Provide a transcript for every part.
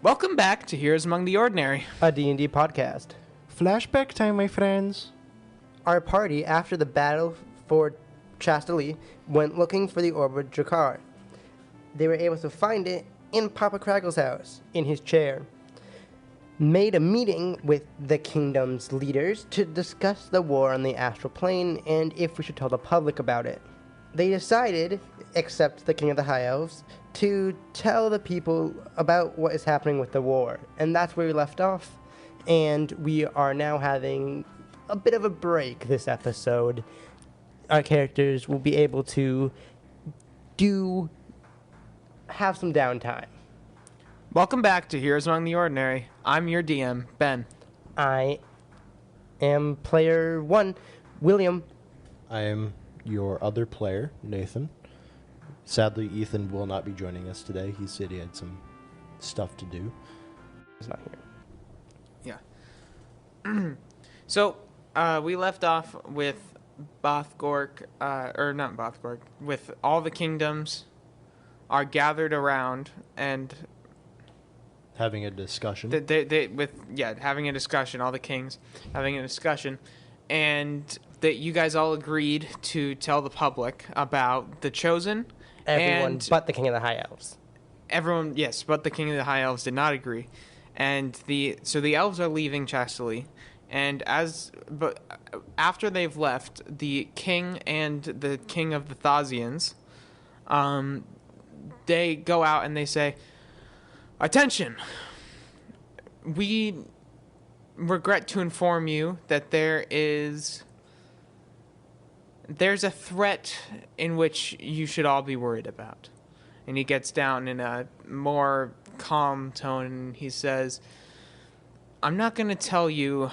Welcome back to Heroes Among the Ordinary. A D&D podcast. Flashback time, my friends. Our party, after the battle for Chastely, went looking for the Orb of Drakar. They were able to find it in Papa Crackle's house, in his chair. Made a meeting with the kingdom's leaders to discuss the war on the astral plane and if we should tell the public about it. They decided, except the King of the High Elves, to tell the people about what is happening with the war. And that's where we left off. And we are now having a bit of a break this episode. Our characters will be able to have some downtime. Welcome back to Heroes Among the Ordinary. I'm your DM, Ben. I am player 1, William. I am your other player, Nathan. Sadly, Ethan will not be joining us today. He said he had some stuff to do. He's not here. Yeah. So, we left off with Bothgork, or not Bothgork, with all the kingdoms are gathered around and Having a discussion. having a discussion, all the kings having a discussion, and that you guys all agreed to tell the public about the Chosen. Everyone but the King of the High Elves. Everyone, yes, but the King of the High Elves did not agree. And the elves are leaving Chastely, and after they've left, the king and the king of the Thasians, they go out and they say, "Attention! We regret to inform you that there's a threat in which you should all be worried about." And he gets down in a more calm tone and he says, "I'm not going to tell you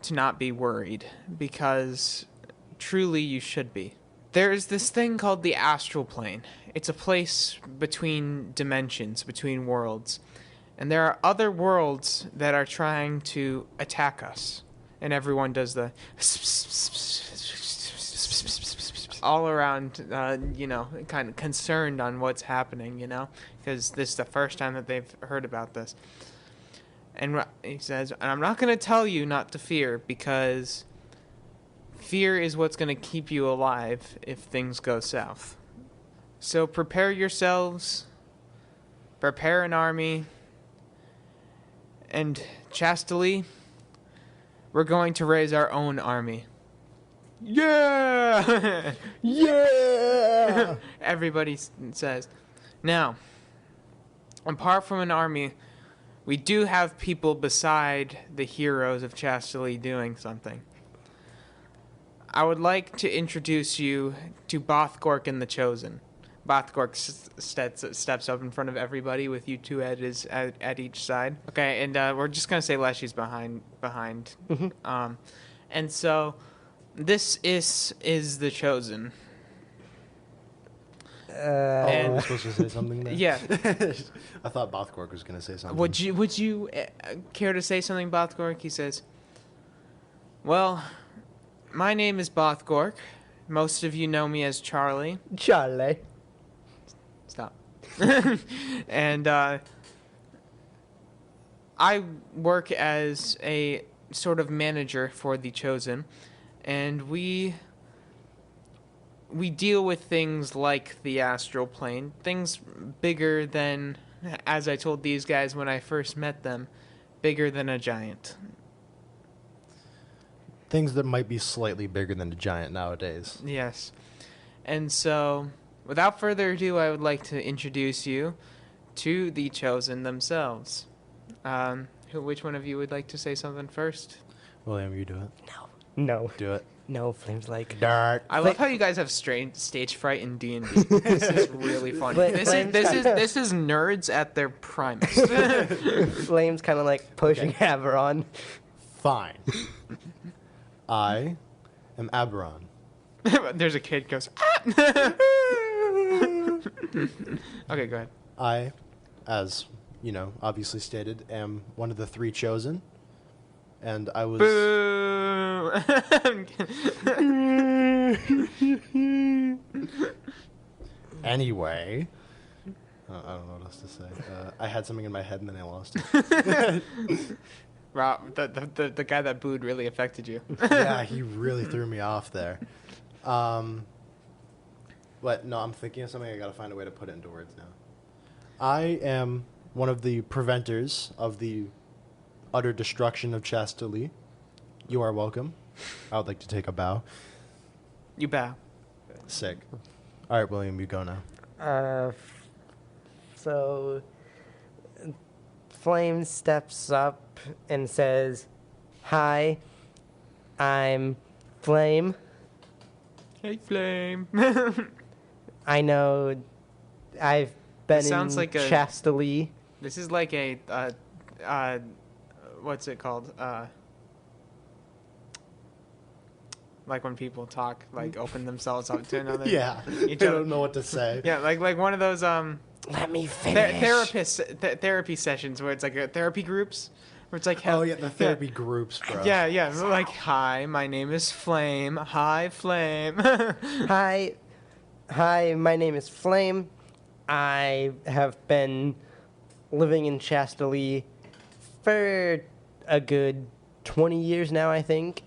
to not be worried, because truly you should be. There's this thing called the astral plane. It's a place between dimensions, between worlds. And there are other worlds that are trying to attack us." And everyone does the all around, kind of concerned on what's happening, because this is the first time that they've heard about this. And he says, "And I'm not going to tell you not to fear, because fear is what's going to keep you alive if things go south. So prepare yourselves, prepare an army, and Chastely, we're going to raise our own army." Yeah! Yeah! Everybody says. Now, apart from an army, we do have people beside the heroes of Chastely doing something. I would like to introduce you to Bothgork and the Chosen. Bothgork steps up in front of everybody with you two at each side. Okay, and we're just going to say Leshy's behind. Mm-hmm. And so this is the Chosen. Were we supposed to say something then? Yeah. I thought Bothgork was going to say something. Would you care to say something, Bothgork? He says, "Well, my name is Bothgork. Most of you know me as Charlie." Charlie. Stop. And I work as a sort of manager for the Chosen, and we deal with things like the astral plane, things bigger than, as I told these guys when I first met them, bigger than a giant. Things that might be slightly bigger than a giant nowadays. Yes. And so, without further ado, I would like to introduce you to the Chosen themselves. Which one of you would like to say something first? William, you do it. No. Do it. No, Flame's like... Dark. I love how you guys have stage fright in D&D. This is really funny. This is nerds at their primest. Flame's kind of like pushing Aberran. Fine. I am Aberran. There's a kid goes, "Ah!" Okay, go ahead. I, as obviously stated, am one of the three chosen, and I was. Boo! Anyway, I don't know what else to say. I had something in my head and then I lost it. Wow, the guy that booed really affected you. Yeah, he really threw me off there. But no, I'm thinking of something. I gotta find a way to put it into words now. I am one of the preventers of the utter destruction of Chastelie. You are welcome. I would like to take a bow. You bow. Sick. All right, William, you go now. So Flame steps up and says, "Hi, I'm Flame. Hey, Flame. I know I've been This sounds in like a- Chastelie." This is like a, what's it called? Like when people talk, like open themselves up to another. Yeah, I Each other. don't know what to say. Yeah, like one of those Let me finish. therapy sessions where it's like therapy groups, where it's like Oh yeah, the therapy groups, bro. Yeah, like hi, my name is Flame. Hi, Flame. Hi, my name is Flame. I have been living in Chastelie for a good 20 years now, I think,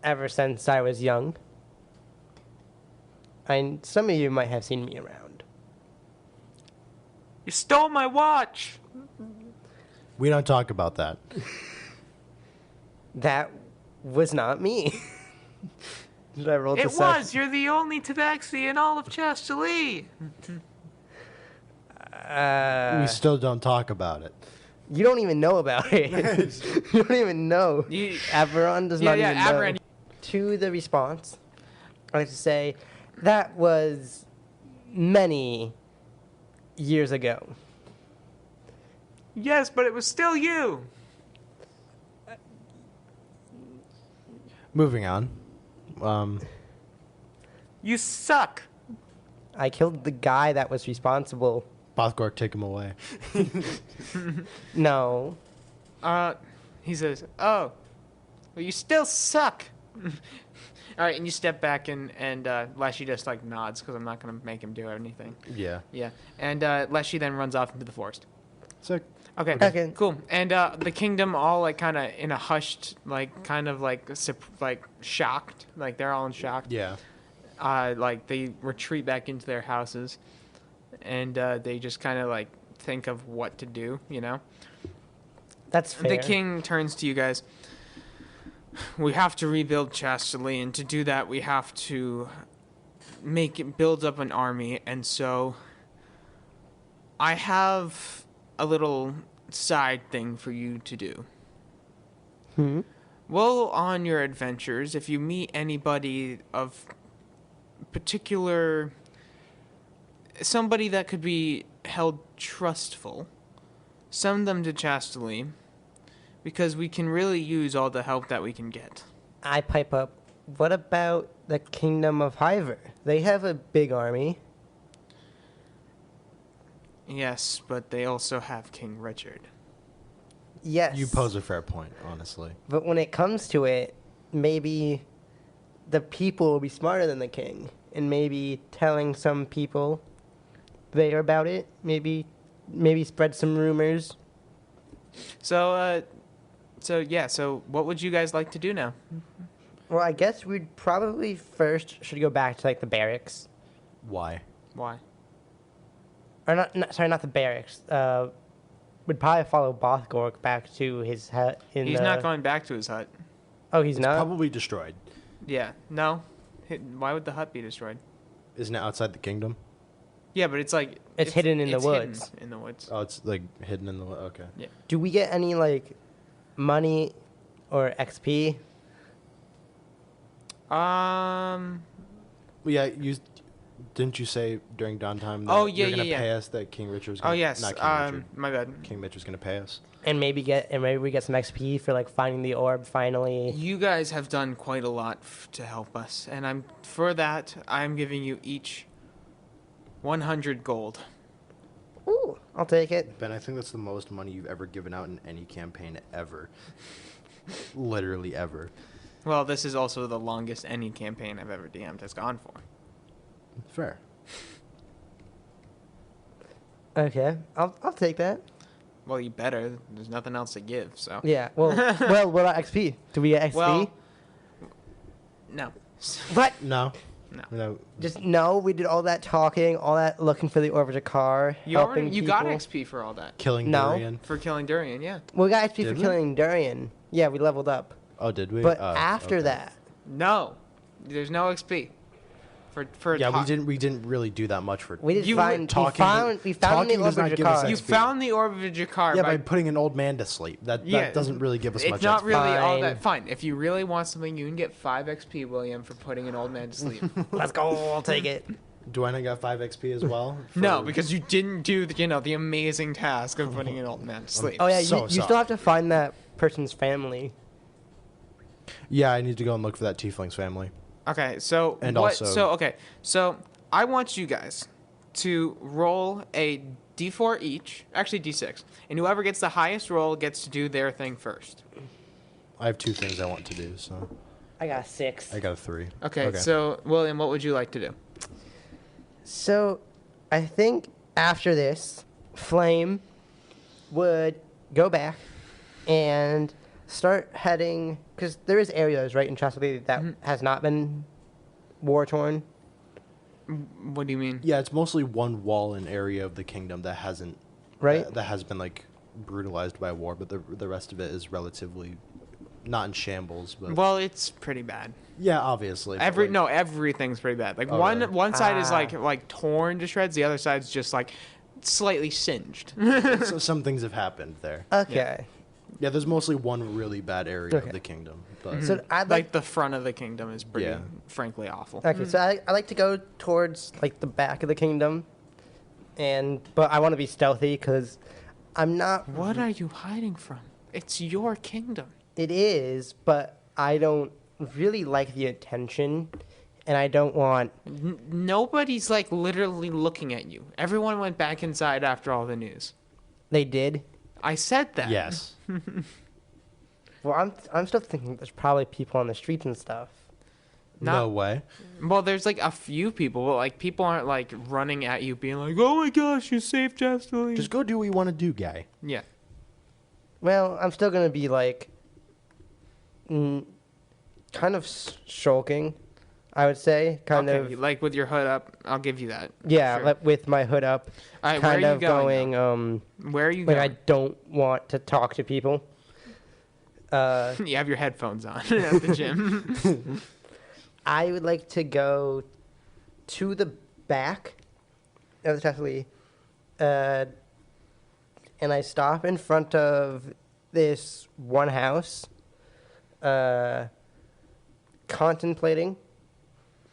ever since I was young. And some of you might have seen me around. You stole my watch. We don't talk about that. That was not me. Did I roll It deception? was. You're the only tabaxi in all of Chastelie. We still don't talk about it. You don't even know about it. You don't even know. Aberran does not even know. Aberran. To the response, I like to say that was many years ago. Yes, but it was still you. Moving on. You suck. I killed the guy that was responsible. Bothgork, take him away. No. He says, "Oh, well, you still suck." All right, and you step back and Leshy just like nods because I'm not gonna make him do anything. Yeah. Yeah, and Leshy then runs off into the forest. Sick. Okay. Cool. And the kingdom all like kind of in a hushed, like kind of like shocked, like they're all in shock. Yeah. Like they retreat back into their houses, and they just kind of like think of what to do, you know. That's fair. The king turns to you guys. We have to rebuild Chastelie, and to do that, we have to build up an army. And so, I have a little side thing for you to do. Well, on your adventures, if you meet anybody of particular, somebody that could be held trustful, send them to Chastelie. Because we can really use all the help that we can get. I pipe up. What about the Kingdom of Hyver? They have a big army. Yes, but they also have King Richard. Yes. You pose a fair point, honestly. But when it comes to it, maybe the people will be smarter than the king. And maybe telling some people there about it. Maybe spread some rumors. So what would you guys like to do now? Well, I guess we'd probably first should go back to like the barracks. Why? Why? Or not the barracks. We'd probably follow Bothgork back to his hut. He's not going back to his hut. Oh, he's not? Probably destroyed. Yeah, no. Why would the hut be destroyed? Isn't it outside the kingdom? Yeah, but it's like... It's hidden in the it's woods. hidden in the woods. Oh, it's like hidden in the okay. Yeah. Do we get any like money or XP? Well, yeah, didn't you say during downtime that Oh, yeah, you're gonna yeah, pay yeah. us that King Richard's Oh, gonna yes. not King Richard. My bad. King Richard's gonna pay us. And maybe we get some XP for like finding the orb finally. You guys have done quite a lot to help us, and I'm giving you each 100 gold. Ooh, I'll take it. Ben, I think that's the most money you've ever given out in any campaign ever. Literally ever. Well, this is also the longest any campaign I've ever DM'd has gone for. Fair. Okay, I'll take that. Well, you better. There's nothing else to give, so. Yeah. Well, what about XP? Do we get XP? Well, no. What? No. No. No. Just no. We did all that talking, all that looking for the Orb of Jakar, helping You got people. XP for all that. Killing No. Durian. For killing Durian, yeah. We got XP Did for we? killing Durian. Yeah, we leveled up. Oh, did we? But Oh, after okay. that, No. There's no XP. For Yeah, talk. we didn't really do that much for. we did You find. talking- We found the talking Orb does of not give us Jakar. You XP. found the Orb of Jakar. Yeah, by putting an old man to sleep. That doesn't really give us It's much. not XP. really all Fine. that. Fine. If you really want something, you can get 5 XP, William, for putting an old man to sleep. Let's go. I'll take it. Do I not got 5 XP as well? No, for- because you didn't do the amazing task of putting an old man to sleep. Oh yeah, So you sorry. still have to find that person's family. Yeah, I need to go and look for that tiefling's family. Okay, so And what? also- So I want you guys to roll a D4 each, actually D6, and whoever gets the highest roll gets to do their thing first. I have 2 things I want to do, so I got 6. I got a 3. Okay, so William, what would you like to do? So, I think after this, Flame would go back and start heading, because there is areas right in Chastity that has not been war torn. What do you mean? Yeah, it's mostly one wall and area of the kingdom that hasn't Right. that has been like brutalized by war, but the rest of it is relatively not in shambles. But Well, it's pretty bad. yeah, obviously. but, like, Everything's pretty bad. Like Oh, one really? one side is Ah. like torn to shreds. The other side's just like slightly singed. so some things have happened there. Okay. Yeah, there's mostly one really bad area Okay. of the kingdom. But So I'd like like. the front of the kingdom is pretty, Yeah. frankly, awful. Okay, so I like to go towards like the back of the kingdom, but I want to be stealthy because I'm not. What are you hiding from? It's your kingdom. It is, but I don't really like the attention, and I don't want. Nobody's like literally looking at you. Everyone went back inside after all the news. They did. I said that. yes, Well, I'm still thinking there's probably people on the streets and stuff. Not- no way. Well, there's like a few people, but like people aren't like running at you, being like, "Oh my gosh, you saved Chastity." Just go do what you want to do, guy. Yeah. Well, I'm still gonna be like, kind of shulking, I would say, kind Okay, of. like with your hood up. I'll give you that. Yeah, Sure. like with my hood up, All right, where kind are you of going? going. Where are you Like I going? don't want to talk to people. You have your headphones on at the gym. I would like to go to the back of the Chastity, and I stop in front of this one house, contemplating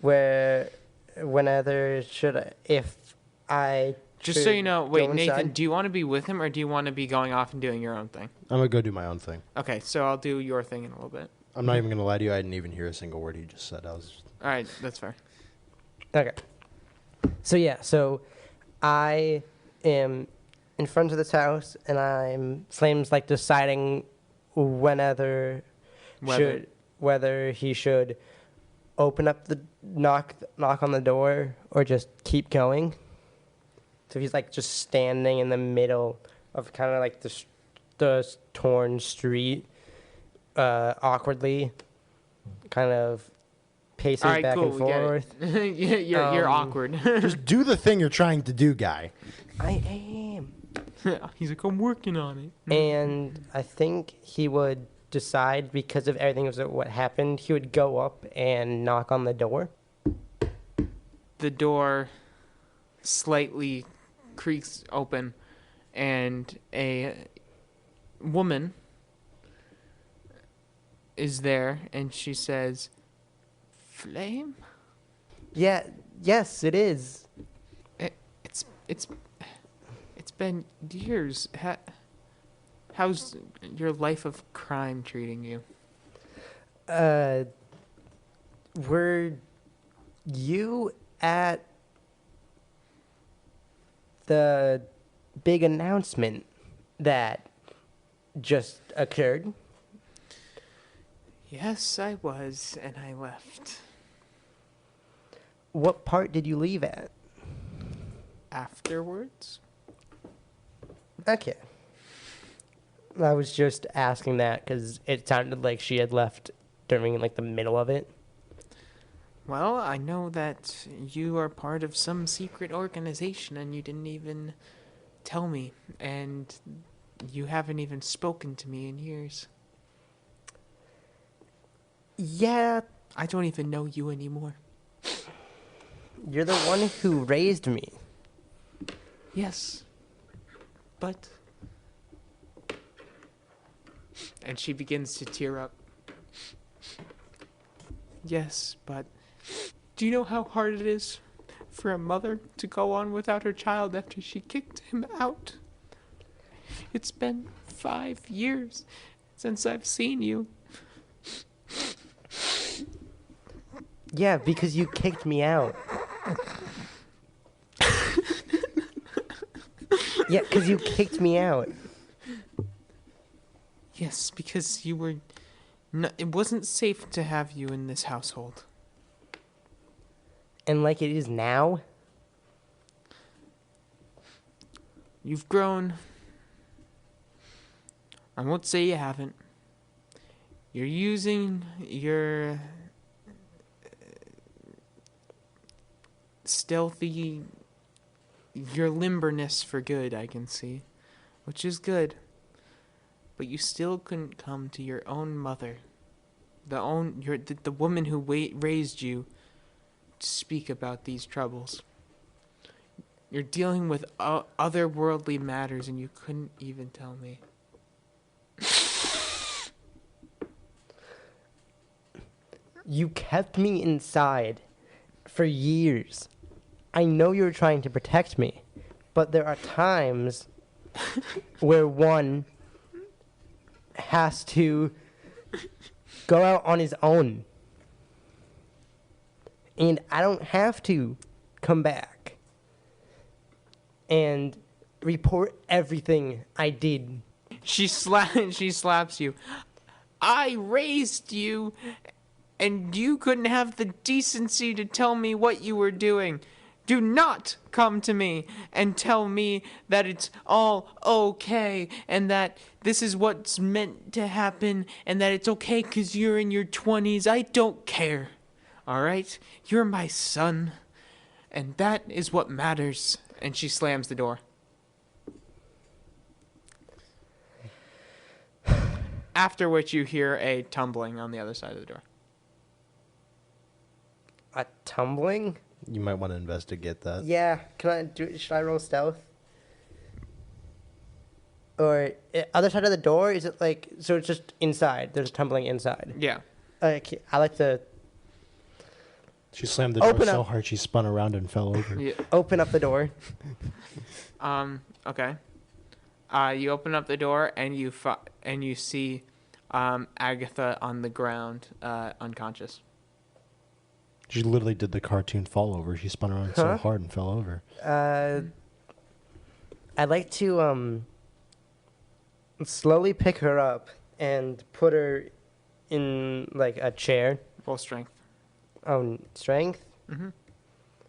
whether if I Just so should you know, go wait, Nathan, inside. do you want to be with him or do you want to be going off and doing your own thing? I'm gonna go do my own thing. Okay, so I'll do your thing in a little bit. I'm not even gonna lie to you. I didn't even hear a single word he just said. I was. All right, that's fair. Okay. So I am in front of this house, and Flame's like deciding whether he should open up the knock on the door or just keep going. So he's like just standing in the middle of kind of like the torn street, awkwardly, kind of paces All right, back cool. and We get forth. it. You're awkward. Just do the thing you're trying to do, guy. I am. He's like, I'm working on it. And I think he would decide, because of everything what happened, he would go up and knock on the door. The door slightly creaks open, and a woman is there, and she says, "Flame? Yeah, yes, it is. It's been years. How's your life of crime treating you?" Were you at the big announcement that just occurred? Yes, I was, and I left What part did you leave at? afterwards. Okay. I was just asking that because it sounded like she had left during like the middle of it. Well, I know that you are part of some secret organization and you didn't even tell me, and you haven't even spoken to me in years. Yeah, I don't even know you anymore. you're the one who raised me. Yes, but... And she begins to tear up. Yes, but do you know how hard it is for a mother to go on without her child after she kicked him out? It's been 5 years since I've seen you. Yeah, because you kicked me out. Yeah, because you kicked me out. Yes, because you were... No, it wasn't safe to have you in this household. And like it is now? You've grown. I won't say you haven't. You're using your stealthy, your limberness for good, I can see, which is good. But you still couldn't come to your own mother, the woman who raised you, to speak about these troubles. You're dealing with otherworldly matters, and you couldn't even tell me. You kept me inside for years. I know you're trying to protect me, but there are times where one has to go out on his own. And I don't have to come back and report everything I did. She slaps you. I raised you, and you couldn't have the decency to tell me what you were doing. Do not come to me and tell me that it's all okay and that this is what's meant to happen and that it's okay because you're in your 20s. I don't care. All right? You're my son, and that is what matters. And she slams the door. After which you hear a tumbling on the other side of the door. A tumbling? You might want to investigate that. Yeah. Should I roll stealth? Or other side of the door? Is it like, so it's just inside? There's tumbling inside. Yeah. Okay, I like to She slammed the door Open so up. hard she spun around and fell over. Yeah. open up the door. Okay. You open up the door and you see Agatha on the ground, unconscious. She literally did the cartoon fall over. She spun around so hard and fell over. I'd like to slowly pick her up and put her in like a chair. Roll strength. Oh, strength. Mm-hmm.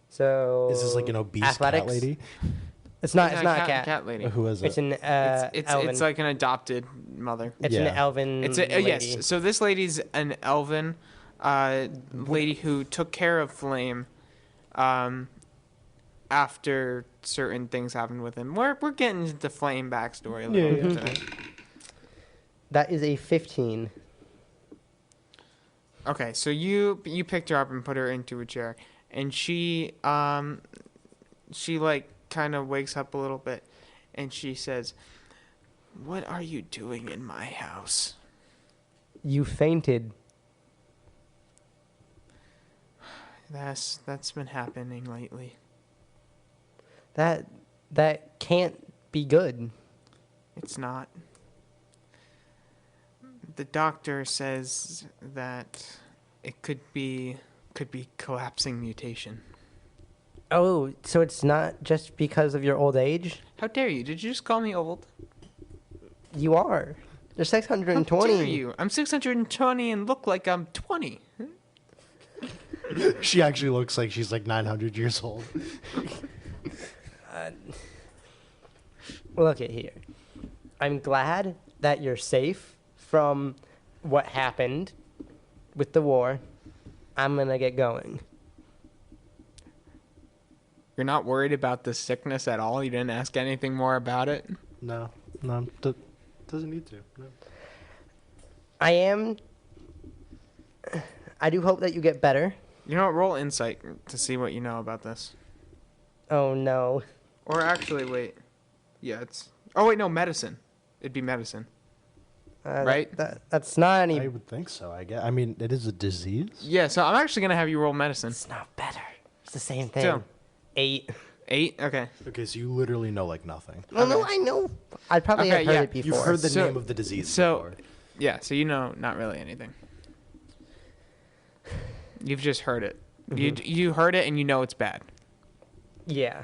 So Is this like an obese athletics? cat lady? It's not. Yeah, It's not a cat. Cat lady. Who is it? It's an elven. It's like an adopted mother. It's an Yeah. elven. It's a lady. yes. So this lady's an elven lady who took care of Flame after certain things happened with him. We're getting into Flame backstory a little bit today. That is a 15. Okay, so you picked her up and put her into a chair, and she like kind of wakes up a little bit, and she says, "What are you doing in my house?" You fainted. That's been happening lately. That can't be good. It's not. The doctor says that it could be collapsing mutation. Oh, so it's not just because of your old age? How dare you? Did you just call me old? You are. You're 620. How dare you? I'm 620 and look like I'm 20. She actually looks like she's like 900 years old. Look at here. I'm glad that you're safe from what happened with the war. I'm going to get going. You're not worried about the sickness at all? You didn't ask anything more about it? No, doesn't need to. No. I do hope that you get better. You know what? Roll insight to see what you know about this. Oh, no. Or actually, wait. Yeah, it's... Oh, wait, no, medicine. It'd be medicine. Right? That's not any... I would think so. I mean, it is a disease. Yeah, so I'm actually going to have you roll medicine. It's not better. It's the same thing. So, 8. 8? Okay. Okay, so you literally know like nothing. Well, no, I know. I probably Okay, have heard yeah. it before. You've heard the So- name of the disease so- before. Yeah, so you know not really anything. You've just heard it. You heard it and you know it's bad. Yeah.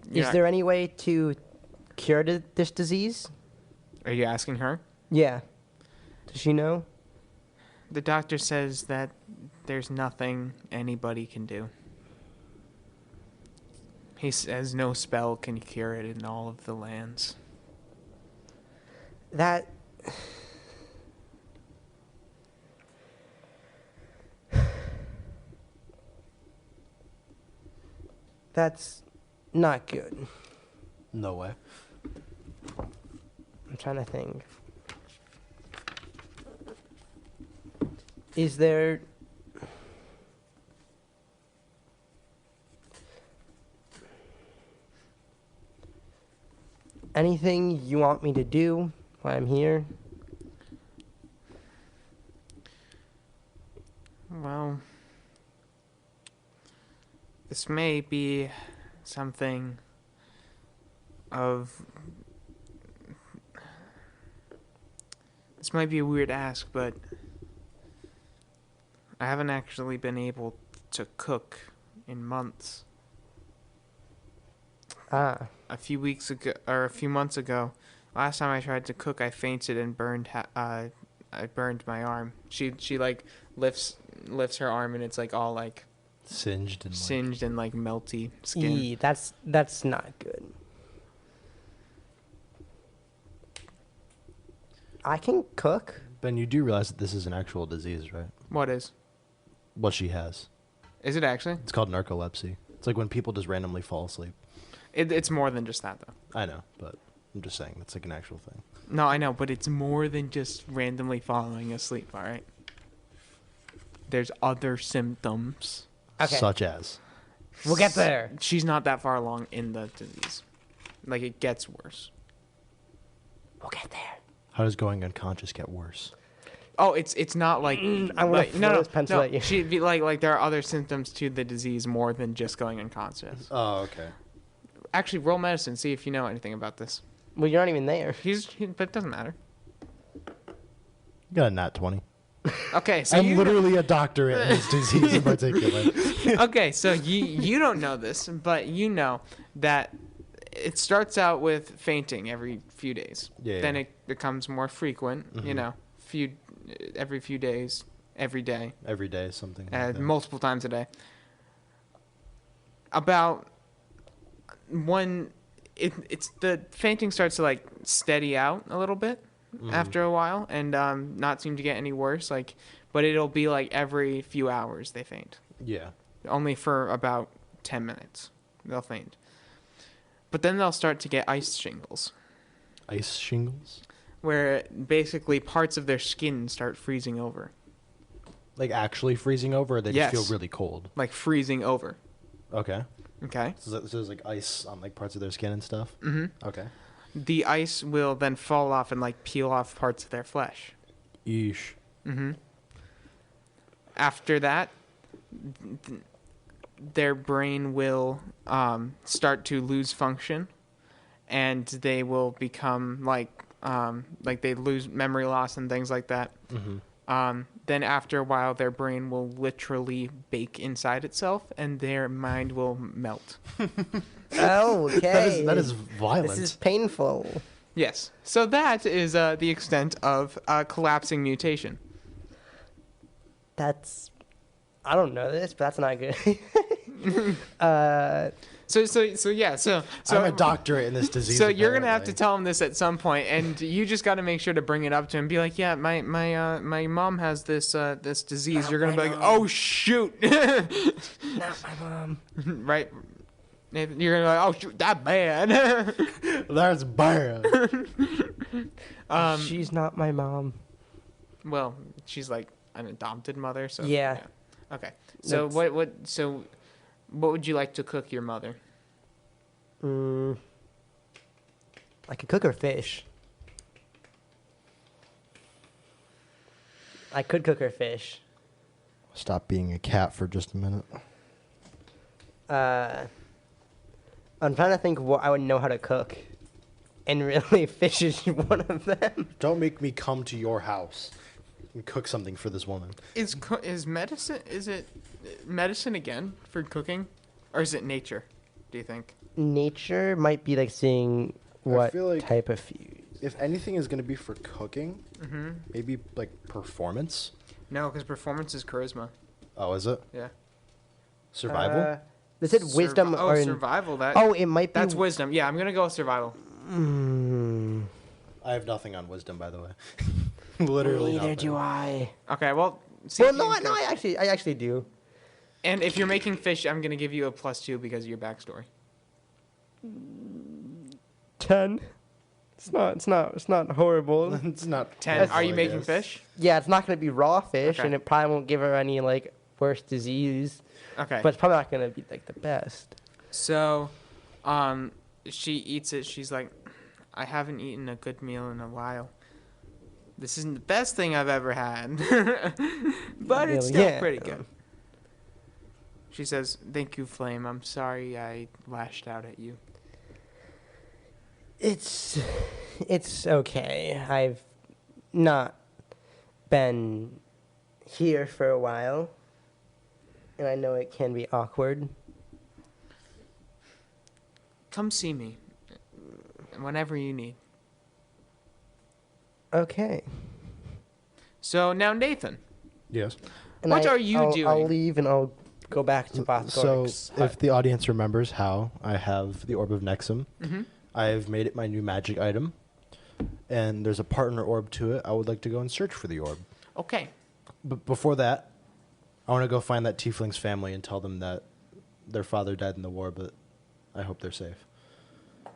You're Is not- there any way to cure this disease? Are you asking her? Yeah. Does she know? The doctor says that there's nothing anybody can do. He says no spell can cure it in all of the lands. That... That's not good. No way. I'm trying to think. Is there... anything you want me to do while I'm here? Well, this may be something of... This might be a weird ask, but I haven't actually been able to cook in months. Ah. A few weeks ago, or a few months ago, last time I tried to cook, I fainted and burned. I burned my arm. She like lifts her arm and it's like all like Singed and singed and like melty skin. Eee, that's not good. I can cook. Ben, you do realize that this is an actual disease, right? What is? What she has. Is it actually? It's called narcolepsy. It's like when people just randomly fall asleep. It's more than just that though. I know, but I'm just saying it's like an actual thing. No, I know, but it's more than just randomly falling asleep. All right. There's other symptoms. Okay. Such as. We'll get there. She's not that far along in the disease. Like it gets worse. We'll get there. How does going unconscious get worse? Oh, it's not like I'm gonna like, throw this pencil no. at you. She'd be like there are other symptoms to the disease more than just going unconscious. Oh, okay. Actually, roll medicine. See if you know anything about this. Well, you're not even there. But it doesn't matter. You got a nat 20. Okay, so I'm you literally a doctorate in this disease in particular. okay, so you don't know this, but you know that it starts out with fainting every few days. Yeah, Then yeah. it becomes more frequent. You know, every few days, every day. Every day, something like that. Multiple times a day. About when it's the fainting starts to like steady out a little bit after a while and not seem to get any worse. Like, but it'll be like every few hours they faint. Yeah. Only for about 10 minutes they'll faint. But then they'll start to get ice shingles, Ice shingles? where basically parts of their skin start freezing over, Like actually freezing over, or they Yes. just feel really cold? like freezing over. Okay. Okay. So there's like ice on like parts of their skin and stuff? Mm-hmm. Okay. The ice will then fall off and like peel off parts of their flesh. Yeesh. Mm-hmm. After that, their brain will start to lose function, and they will become like they lose memory loss and things like that. Mm-hmm. Then after a while, their brain will literally bake inside itself, and their mind will melt. Oh, okay. That is violent. This is painful. Yes. So that is the extent of collapsing mutation. That's... I don't know this, but that's not good. I'm a doctorate in this disease. So you're gonna have to apparently. tell him this at some point, and you just got to make sure to bring it up to him. Be like, yeah, my mom has this disease. You're gonna be like, oh shoot, Not my mom. right? You're gonna be like, oh shoot, that bad. That's bad. She's not my mom. Well, she's like an adopted mother, so Yeah. Okay. So what would you like to cook your mother? I could cook her fish. I could cook her fish. Stop being a cat for just a minute. I'm trying to think what I would know how to cook. And really, fish is one of them. Don't make me come to your house and cook something for this woman. Is medicine? Is it medicine again for cooking, or is it nature? Do you think? Nature might be like seeing what feel like- type of food. If anything is going to be for cooking, maybe like performance. No, because performance is charisma. Oh, is it? Yeah. Survival? They said wisdom or survival. it might be. That's wisdom. Yeah, I'm gonna go with survival. I have nothing on wisdom, by the way. Literally Neither nothing. do I. Okay, well. See Well, if you no, can no, cook. I actually do. And if you're making fish, I'm gonna give you a +2 because of your backstory. 10. It's not horrible. It's not 10. horrible, Are you I making guess. fish? Yeah, it's not gonna be raw fish, Okay. and it probably won't give her any like worse disease. Okay. But it's probably not gonna be like the best. So, she eats it. She's like, I haven't eaten a good meal in a while. This isn't the best thing I've ever had, but it's still Yeah. pretty good. She says, "Thank you, Flame. I'm sorry I lashed out at you." It's okay. I've not been here for a while, and I know it can be awkward. Come see me whenever you need. Okay. So now, Nathan, Yes. And What are you I'll doing? leave and I'll go back to So, Bothgorg's hut. if the audience remembers how I have the Orb of Neksum, Mm-hmm. I've made it my new magic item, and there's a partner orb to it. I would like to go and search for the orb. Okay. But before that, I want to go find that tiefling's family and tell them that their father died in the war, but I hope they're safe.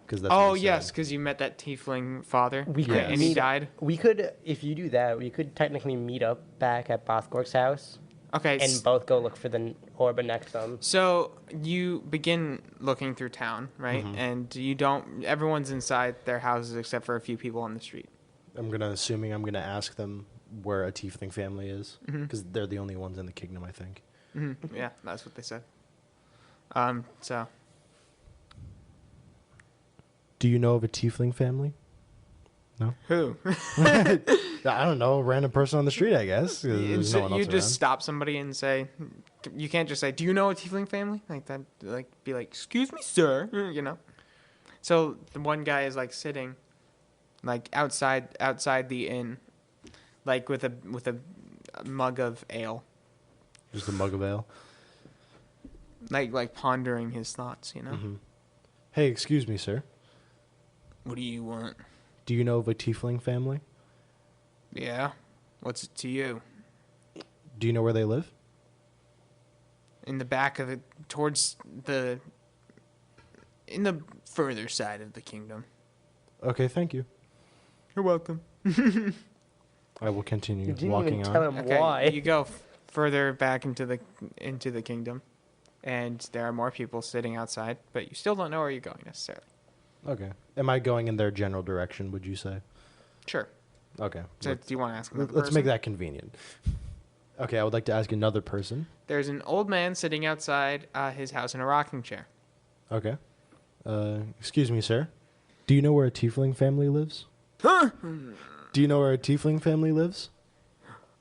Because that's what Oh he yes, said. because you met that tiefling father, We could and he meet- died. We could, if you do that, we could technically meet up back at Bothgorg's house Okay. and both go look for the Orb of Neksum. So you begin looking through town, right? Mhm. And you don't. Everyone's inside their houses except for a few people on the street. I'm gonna ask them where a tiefling family is, Mhm. because they're the only ones in the kingdom, I think. Yeah, that's what they said. So Do you know of a tiefling family? No. who? I don't know, a random person on the street, I guess. 'cause there's no one you else just around. stop somebody and say, you can't just say, "Do you know a tiefling family?" Like that. Like be like, "Excuse me, sir." You know. So the one guy is like sitting, like outside the inn, like with a mug of ale, Just a mug of ale. like pondering his thoughts. You know. Mhm. Hey, excuse me, sir. What do you want? Do you know of a tiefling family? Yeah. What's it to you? Do you know where they live? In the back of it, in the further side of the kingdom. Okay, thank you. You're welcome. I will continue You didn't walking even on. tell him Okay, why. you go further back into the kingdom, and there are more people sitting outside, but you still don't know where you're going necessarily. Okay. Am I going in their general direction, would you say? Sure. Okay. So do you want to ask another Let's person? make that convenient. Okay, I would like to ask another person. There's an old man sitting outside his house in a rocking chair. Okay. Excuse me, sir. Do you know where a tiefling family lives? Huh? Do you know where a tiefling family lives?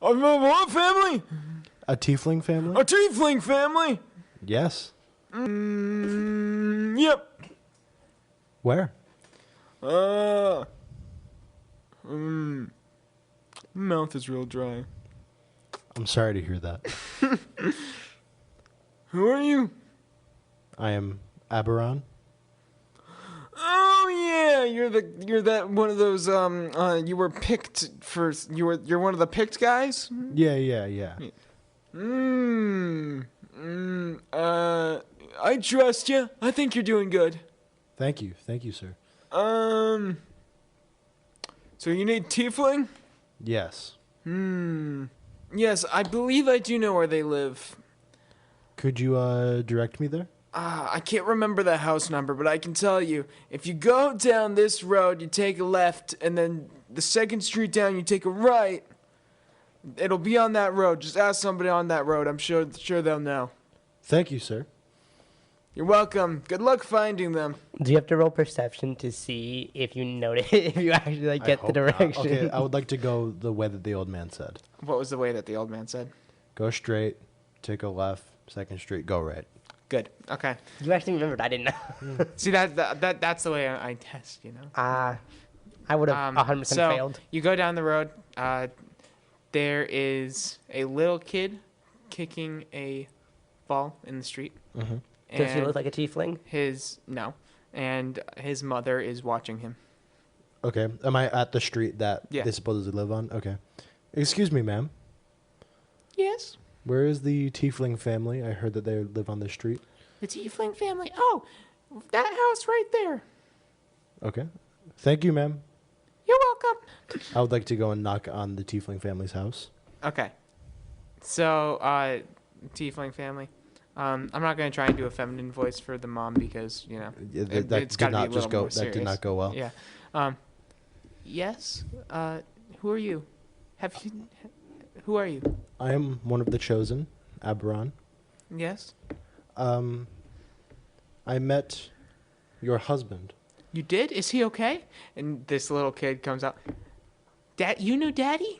A what family? A tiefling family? A tiefling family? Yes. Yep. Where? Mouth is real dry. I'm sorry to hear that. Who are you? I am Aberran. Oh yeah, you're that one of those you were picked for you're one of the picked guys? Yeah. I trust you. I think you're doing good. Thank you, sir. So you need Tiefling? Yes. Yes, I believe I do know where they live. Could you direct me there? I can't remember the house number, but I can tell you, if you go down this road, you take a left, and then the second street down, you take a right. It'll be on that road. Just ask somebody on that road. I'm sure they'll know. Thank you, sir. You're welcome. Good luck finding them. Do you have to roll perception to see if you notice if you actually like get the hope not. direction? Okay, I would like to go the way that the old man said. What was the way that the old man said? Go straight, take a left, second street, go right. Good. Okay. You actually remembered. I didn't know. See, that's the way I test, you know? I would have 100% so failed. You go down the road. There is a little kid kicking a ball in the street. Mm-hmm. Does he look like a tiefling? No. And his mother is watching him. Okay. Am I at the street that Yeah. they supposedly live on? Okay. Excuse me, ma'am. Yes? Where is the Tiefling family? I heard that they live on this street. The Tiefling family. Oh, that house right there. Okay. Thank you, ma'am. You're welcome. I would like to go and knock on the Tiefling family's house. Okay. So, Tiefling family. I'm not going to try and do a feminine voice for the mom because, you know, it's got to be a little more serious. That did not go well. Yeah. Yes. Who are you? Who are you? I am one of the chosen, Aberran. Yes. I met your husband. You did? Is he okay? And this little kid comes out. You knew Daddy?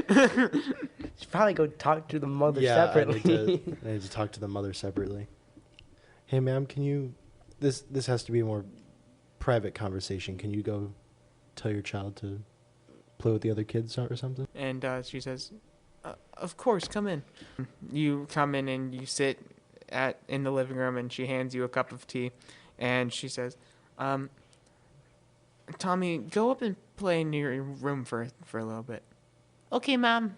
Should probably go talk to the mother Yeah, separately. I need to talk to the mother separately. Hey, ma'am, can you... This has to be a more private conversation. Can you go tell your child to play with the other kids or something? And she says, of course, come in. You come in and you sit in the living room and she hands you a cup of tea. And she says, Tommy, go up and play in your room for a little bit. Okay, Mom.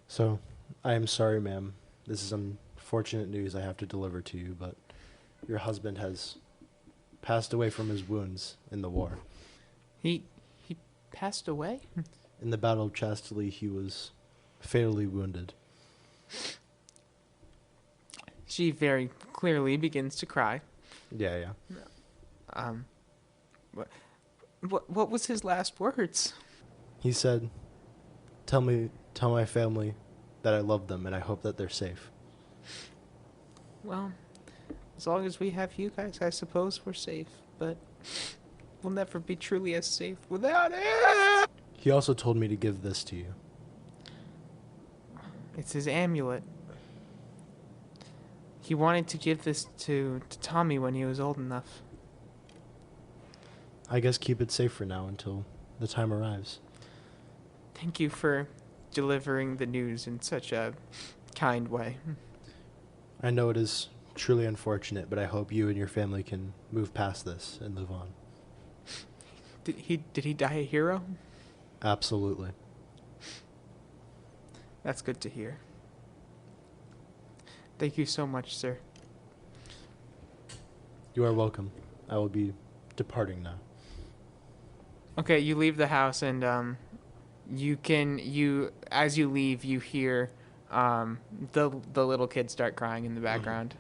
So, I am sorry, ma'am. This is unfortunate news I have to deliver to you, but your husband has passed away from his wounds in the war. He passed away? In the Battle of Chastely, he was fatally wounded. She very clearly begins to cry. Yeah. What was his last words? He said, tell my family that I love them and I hope that they're safe. Well, as long as we have you guys, I suppose we're safe. But we'll never be truly as safe without it. He also told me to give this to you. It's his amulet. He wanted to give this to Tommy when he was old enough. I guess keep it safe for now until the time arrives. Thank you for delivering the news in such a kind way. I know it is truly unfortunate, but I hope you and your family can move past this and live on. Did he die a hero? Absolutely. That's good to hear. Thank you so much, sir. You are welcome. I will be departing now. Okay, you leave the house and as you leave you hear the little kid start crying in the background.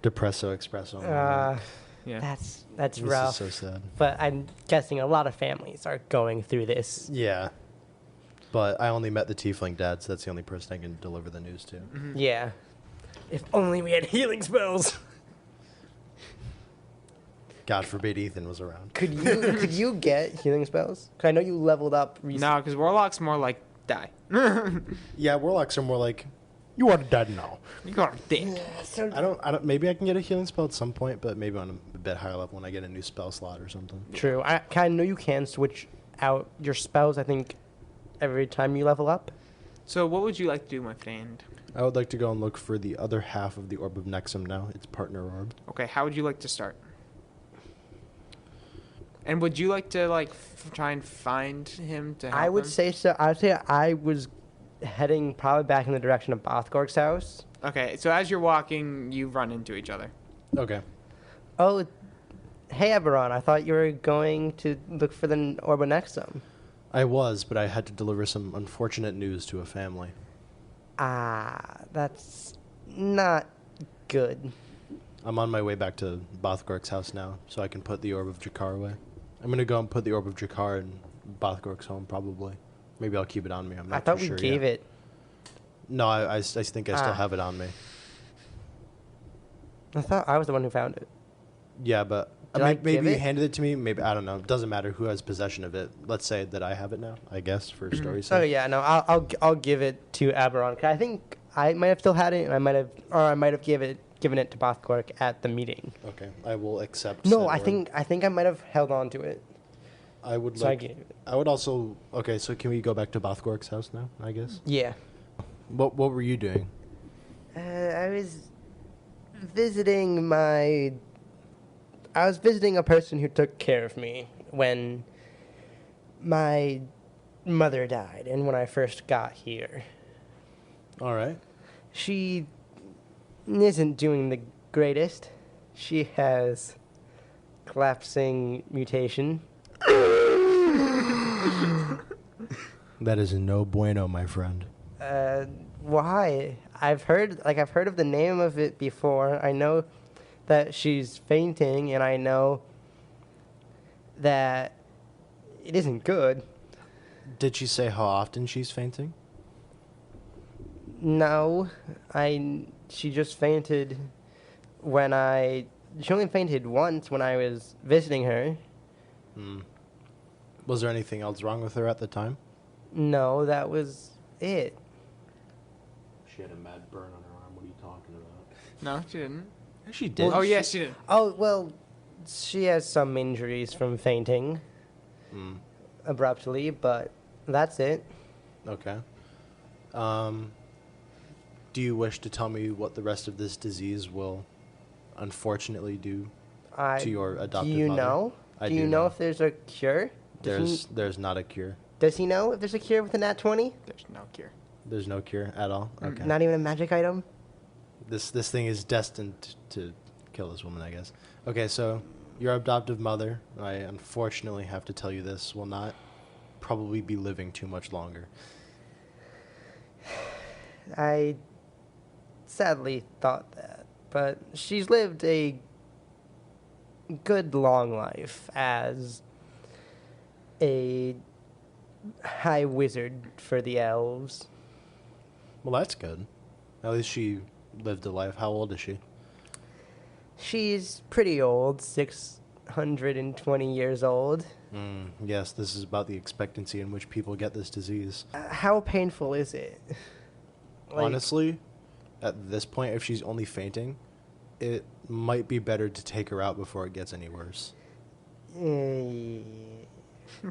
Depresso espresso. Yeah. That's This rough. is so sad. But I'm guessing a lot of families are going through this. Yeah. But I only met the Tiefling dad, so that's the only person I can deliver the news to. Mm-hmm. Yeah. If only we had healing spells. God forbid Ethan was around. Could you get healing spells? 'Cause I know you leveled up recently. No, because Warlock's more like die. Yeah, warlocks are more like, you are dead now. You got a dick. So I don't. Maybe I can get a healing spell at some point, but maybe on a bit higher level when I get a new spell slot or something. true. I know you can switch out your spells, I think, every time you level up. So what would you like to do, my friend? I would like to go and look for the other half of the Orb of Neksum now. Its partner orb. Okay, how would you like to start? And would you like to try and find him to help I would him? say so. I would say I was heading probably back in the direction of Bothgorg's house. Okay, so as you're walking, you run into each other. Okay. Oh, hey, Aberran. I thought you were going to look for the Orb of Neksum. I was, but I had to deliver some unfortunate news to a family. Ah, that's not good. I'm on my way back to Bothgorg's house now, so I can put the Orb of Jakar away. I'm going to go and put the Orb of Jakar in Bothgorg's home, probably. Maybe I'll keep it on me. I'm not I thought too we sure gave yet. it. No, I think I still have it on me. I thought I was the one who found it. Yeah, but Did I maybe give you it? handed it to me. Maybe, I don't know. It doesn't matter who has possession of it. Let's say that I have it now, I guess, for story's sake. Oh yeah, no, I'll give it to Aberran. 'Cause I think I might have still had it, and I might have given it to Bothgorg at the meeting. Okay, I will accept. No, said I orb. think I might have held on to it. I would So I like. gave it. I would also. Okay, so can we go back to Bothgorg's house now? I guess. Yeah. What were you doing? I was visiting a person who took care of me when my mother died and when I first got here. All right. She isn't doing the greatest. She has collapsing mutation. That is no bueno, my friend. Why? I've heard of the name of it before. I know that she's fainting, and I know that it isn't good. Did she say how often she's fainting? No, she just fainted she only fainted once when I was visiting her. Was there anything else wrong with her at the time? No, that was it. She had a mad burn on her arm. What are you talking about? No, she didn't. She did. Oh, yes, she did. Oh, well, she has some injuries from fainting abruptly, but that's it. Okay. Do you wish to tell me what the rest of this disease will unfortunately do to your adopted Do you mother? know? I Do you know if there's a cure? There's not a cure. Does he know if there's a cure with the Nat 20? There's no cure. There's no cure at all. Okay. Not even a magic item? This thing is destined to kill this woman, I guess. Okay, so your adoptive mother, I unfortunately have to tell you this, will not probably be living too much longer. I sadly thought that. But she's lived a good long life as a high wizard for the elves. Well, that's good. At least she lived a life. How old is she? She's pretty old, 620 years old. Yes, this is about the expectancy in which people get this disease. How painful is it? Honestly, at this point, if she's only fainting, it might be better to take her out before it gets any worse.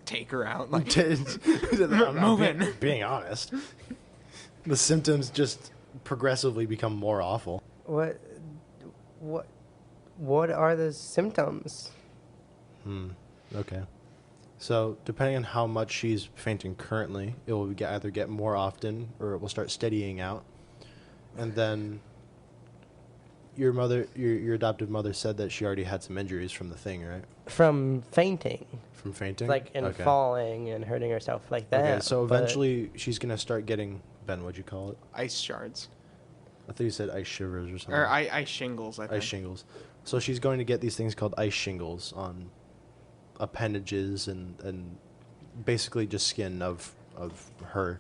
Take her out. I'm moving. Being honest, the symptoms just progressively become more awful. What are the symptoms? Okay. So, depending on how much she's fainting currently, it will either get more often or it will start steadying out. And then your adoptive mother said that she already had some injuries from the thing, right? From fainting. From fainting? And Okay. falling and hurting herself like that. Okay, so but- eventually she's going to start getting, Ben, what'd you call it? Ice shards. I thought you said ice shivers or something. Or ice shingles, I think. Ice shingles. So she's going to get these things called ice shingles on appendages and basically just skin of her,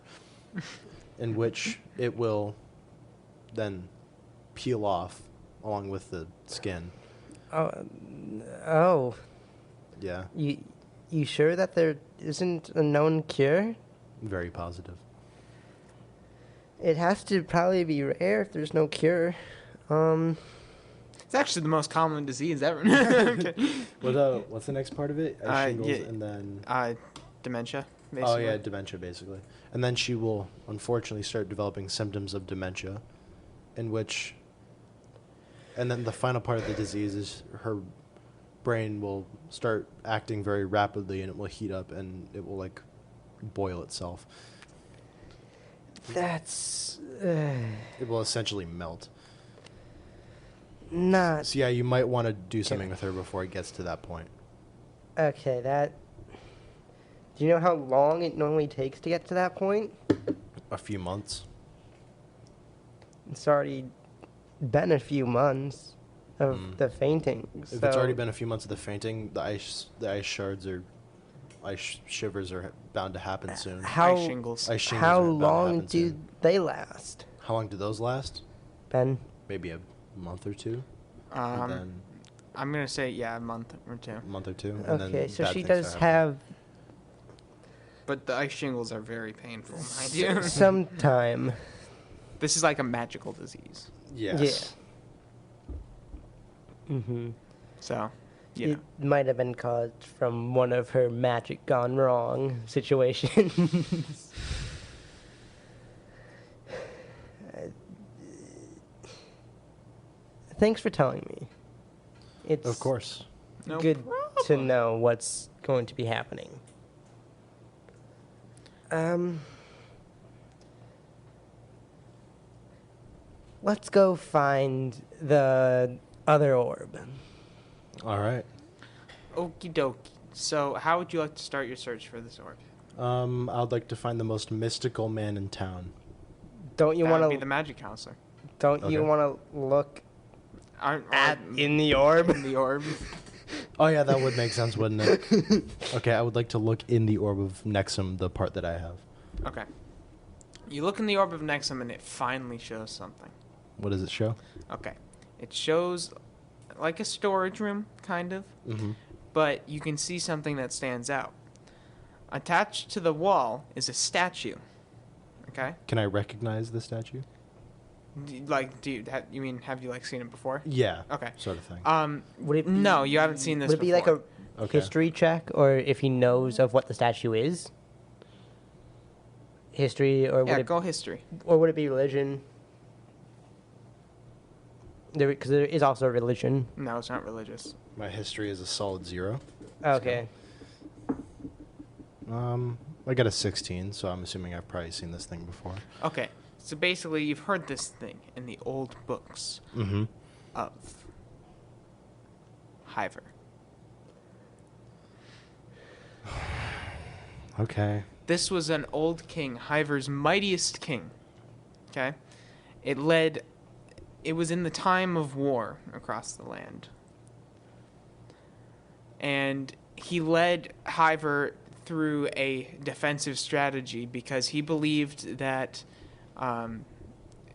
in which it will then peel off along with the skin. Oh. Yeah, You sure that there isn't a known cure? very positive. It has to probably be rare if there's no cure. It's actually the most common disease ever. Okay. What's the next part of it? Ice shingles yeah, and then dementia, Oh basically. yeah, dementia basically. And then she will unfortunately start developing symptoms of dementia, in which. And then the final part of the disease is her brain will start acting very rapidly, and it will heat up, and it will like boil itself. That's It will essentially melt. not So yeah, you might want to do something with her before it gets to that point. okay. Do you know how long it normally takes to get to that point? A few months. It's already been a few months of the fainting. If so it's already been a few months of the fainting, the ice shards or ice shivers are bound to happen soon. how Ice shingles. Ice shingles how are bound to long happen do soon. they last, How long do those last? Ben? Maybe a month or two. Um, And then I'm gonna say a month or two. a month or two. And Okay, then so bad she things does start happening. have But the ice shingles are very painful, mind you. some time. This is like a magical disease. Yes. Mm-hmm. So, yeah. It might have been caused from one of her magic gone wrong situations. Thanks for telling me. It's Of course. No good to problem. know what's going to be happening. Let's go find the other orb. All right. Okie dokie. So, how would you like to start your search for this orb? I'd like to find the most mystical man in town. Don't you That would want be the to? magic counselor. Don't you Okay. want to look Or in the orb? in the orb. Oh yeah, that would make sense, wouldn't it? Okay, I would like to look in the Orb of Neksum, the part that I have. Okay. You look in the Orb of Neksum and it finally shows something. What does it show? Okay. It shows like a storage room, kind of, Mm-hmm. but you can see something that stands out. Attached to the wall is a statue. Okay? Can I recognize the statue? You mean, have you like seen it before? Yeah. Okay. Sort of thing. Would it be, No, you haven't seen this Would it be like a Okay. history check, or if he knows of what the statue is? History, or Yeah, would go history. or would it be religion? Because there is also religion. No, it's not religious. My history is a solid 0. Okay. I got a 16, so I'm assuming I've probably seen this thing before. Okay. So basically, you've heard this thing in the old books Mm-hmm. of Hiver. Okay. This was an old king, Hiver's mightiest king. Okay? It was in the time of war across the land. And he led Hiver through a defensive strategy because he believed that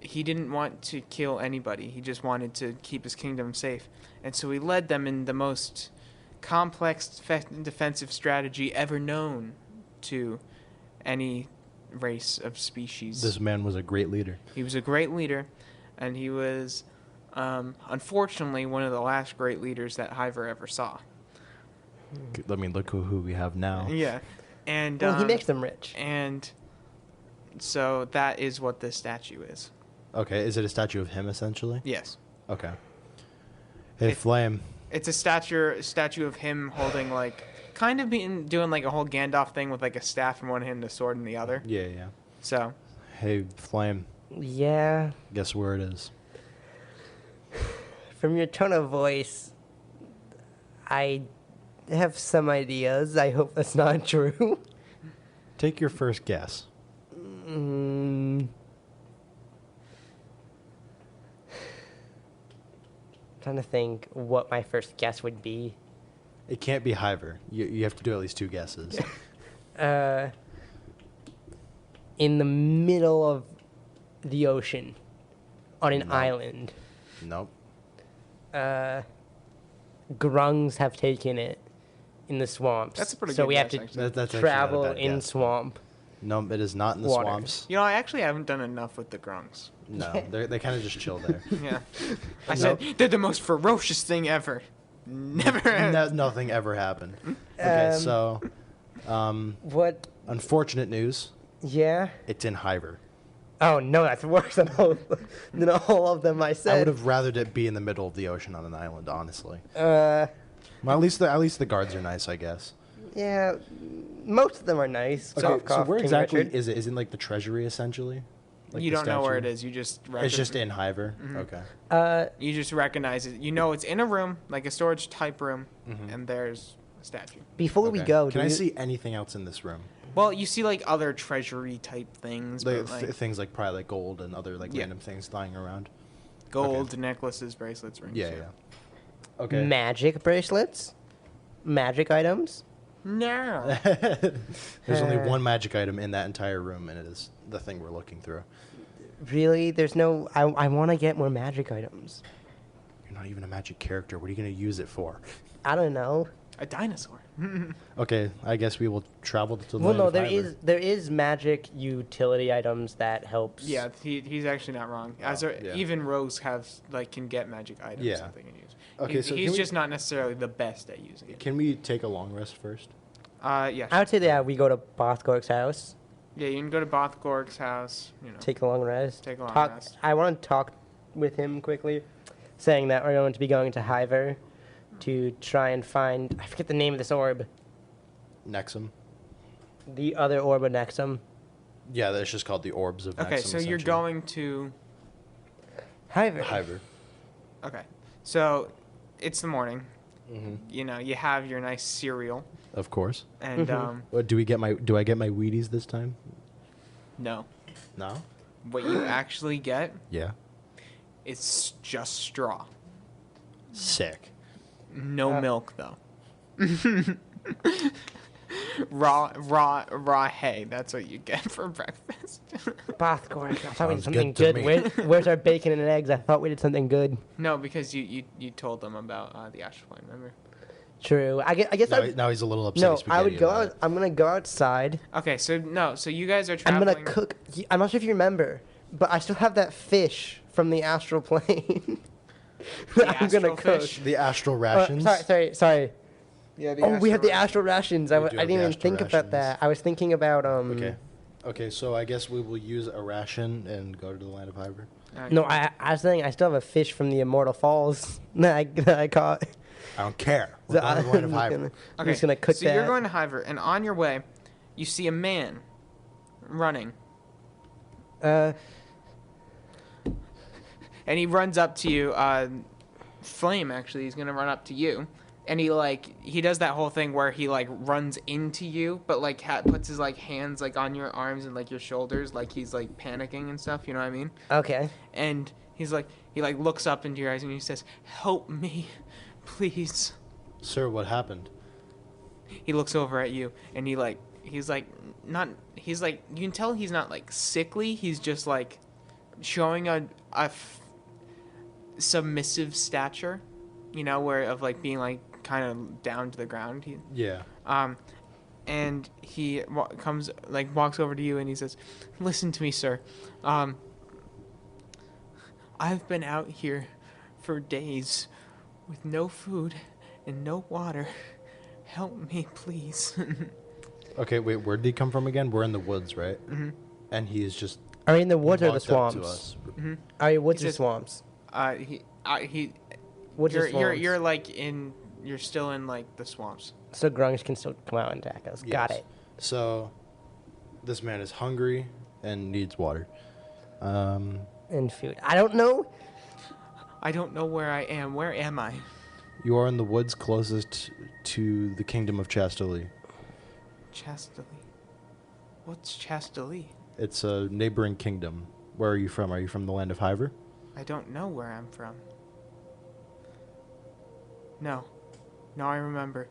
he didn't want to kill anybody. He just wanted to keep his kingdom safe. And so he led them in the most complex defensive strategy ever known to any race of species. This man was a great leader. He was a great leader, and he was, unfortunately, one of the last great leaders that Hiver ever saw. I mean, look who we have now. Yeah. And, Well, he makes them rich. And so that is what this statue is. Okay, is it a statue of him, essentially? Yes. Okay. Hey, It- Flame. It's a statue of him holding, like, kind of doing, like, a whole Gandalf thing with, like, a staff in one hand and a sword in the other. Yeah. So, Hey, Flame. Yeah. Guess where it is? From your tone of voice, I have some ideas. I hope that's not true. Take your first guess. Trying to think what my first guess would be. It can't be Hiver. You have to do at least 2 guesses. In the middle of the ocean, on an No. island. Nope. Grungs have taken it in the swamps. That's a pretty so good we have guess, to actually. That's actually travel not a bad in guess. swamp. Nope, it is not in the Water. swamps. you know, I actually haven't done enough with the grungs. No, they kind of just chill there. Yeah. I said, they're the most ferocious thing ever. Never. Nothing ever happened. Okay, so What? Unfortunate news. Yeah. It's in Hiver. Oh no, that's worse than all of them I said. I would have rathered it be in the middle of the ocean on an island, honestly. Well, at least the guards are nice, I guess. yeah, most of them are nice. Okay, Cough, so cough, where King exactly Richard. is it? Is it like the treasury essentially? Like You the don't know where it statue? is. You just It's just in Hiver. Mhm. Okay. You just recognize it. You know it's in a room, like a storage type room, and there's a statue. Before we Okay. go, Can I see anything else in this room? Well, you see like other treasury type things, Like, but like things like probably like gold and other like Yeah. random things lying around. gold necklaces, bracelets, rings. Yeah. Okay. magic bracelets, magic items? No. There's only one magic item in that entire room, and it is the thing we're looking through. Really? There's no. I want to get more magic items. You're not even a magic character. What are you going to use it for? I don't know. A dinosaur. Okay, I guess we will travel to the Well, land no, of Hiver. there is magic utility items that helps. Yeah, he's actually not wrong. yeah. Even rogues can get magic items Yeah. that they can use. Okay, so he's can we- just not necessarily the best at using it. Can we take a long rest first? Yeah. I would say that we go to Bothgorg's house, Yeah, you can go to Bothgorg's house. You know. take a long rest. Take a long talk, rest. I want to talk with him quickly, saying that we're going to be going to Hiver to try and find. I forget the name of this orb. Nexum. The other Orb of Neksum. Yeah, that's just called the Orbs of Nexum. Okay, so you're essentially. going to. Hiver. Hiver. Okay, so it's the morning. Mm-hmm. You know, you have your nice cereal, Of course. and What do I get my Wheaties this time? no, No. what you actually get Yeah. is just straw. Sick. No milk though. raw hay. That's what you get for breakfast. Bothgorg. I thought we did Sounds something good to good. me. Where's our bacon and eggs? I thought we did something good. No, because you told them about the astral plane. Remember? True. I guess Now he's a little upset. No, with I would spaghetti go about out. I'm gonna go outside. Okay, so you guys are I'm traveling. gonna cook. I'm not sure if you remember, but I still have that fish from the astral plane. The I'm gonna astral cook. fish? it. The astral rations. Sorry. Yeah, Oh, we have the astral rations. I We do have didn't the even astral think about rations. that. I was thinking about Okay, so I guess we will use a ration and go to the land of Hiver. No, I was saying I still have a fish from the Immortal Falls that I caught. I don't care. We're So going to the land of Hiver. I'm just gonna cook so that. you're going to Hiver, and on your way, you see a man running, Uh, and he runs up to you. Flame, actually, he's gonna run up to you, and he does that whole thing where he runs into you, but puts his hands on your arms and your shoulders, like he's panicking and stuff. You know what I mean? okay. And he's he looks up into your eyes and he says, "Help me, please." Sir, what happened? He looks over at you and you can tell he's not sickly. He's just showing a submissive stature, where of being kind of down to the ground. Yeah. And he walks over to you and he says, "Listen to me, sir. I've been out here for days with no food and no water. Help me, please." Okay, wait, where did he come from again? We're in the woods, right? Mm-hmm. And he's just Are you in the woods or the walked up to swamps? us. Mm-hmm. Are you woods He or says- swamps? Woods or swamps? You're still in the swamps. So grunge can still come out and attack us. Got Yes. it. So, this man is hungry and needs water. And food. I don't know. I don't know where I am. Where am I? You are in the woods closest to the kingdom of Chastelie. Chastelie. What's Chastelie? It's a neighboring kingdom. Where are you from? Are you from the land of Hiver? I don't know where I'm from. No. No, I remember.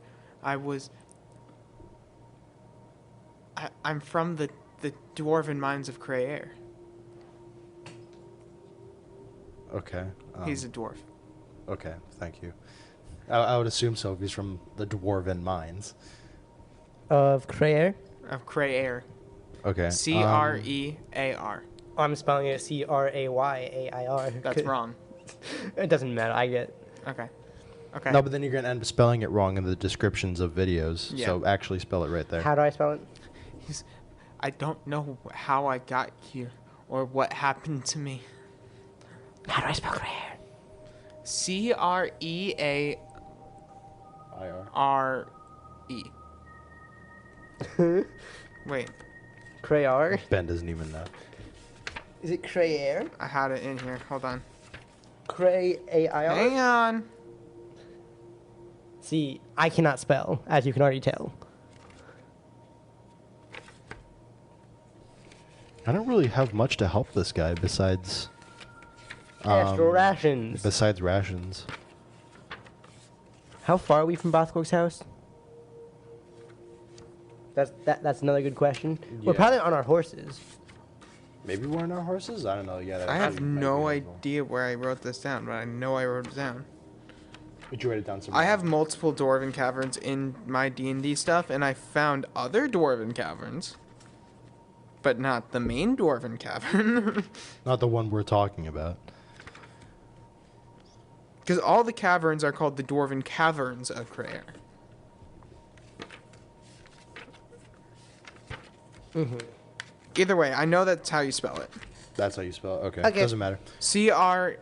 I'm from the dwarven mines of Creair. Okay. He's a dwarf. Okay, thank you. I would assume so if he's from the dwarven mines. Of Creair. Of Creair. Okay. Creair. Oh, I'm spelling it Crayair. That's wrong. It doesn't matter. I get. Okay. Okay. No, but then you're going to end up spelling it wrong in the descriptions of videos. Yeah. So actually spell it right there. How do I spell it? I don't know how I got here or what happened to me. How do I spell Creare? Creare. IR. Wait, Creare? Ben doesn't even know. Is it Creare? I had it in here. Hold on. Creair? Hang on. See, I cannot spell, as you can already tell. I don't really have much to help this guy besides Astral rations. besides rations. How far are we from Bothcork's house? That's another good question. We're Yeah. probably on our horses. Maybe we're on our horses? I don't know. Yeah, that I have actually might no be helpful. idea where I wrote this down, but I know I wrote it down. Did you write it down somewhere? I have multiple dwarven caverns in my D&D stuff, and I found other dwarven caverns, but not the main dwarven cavern. Not the one we're talking about. Because all the caverns are called the dwarven caverns of Creare. Either way, I know that's how you spell it. That's how you spell it? Okay. Okay. Doesn't matter. Creare.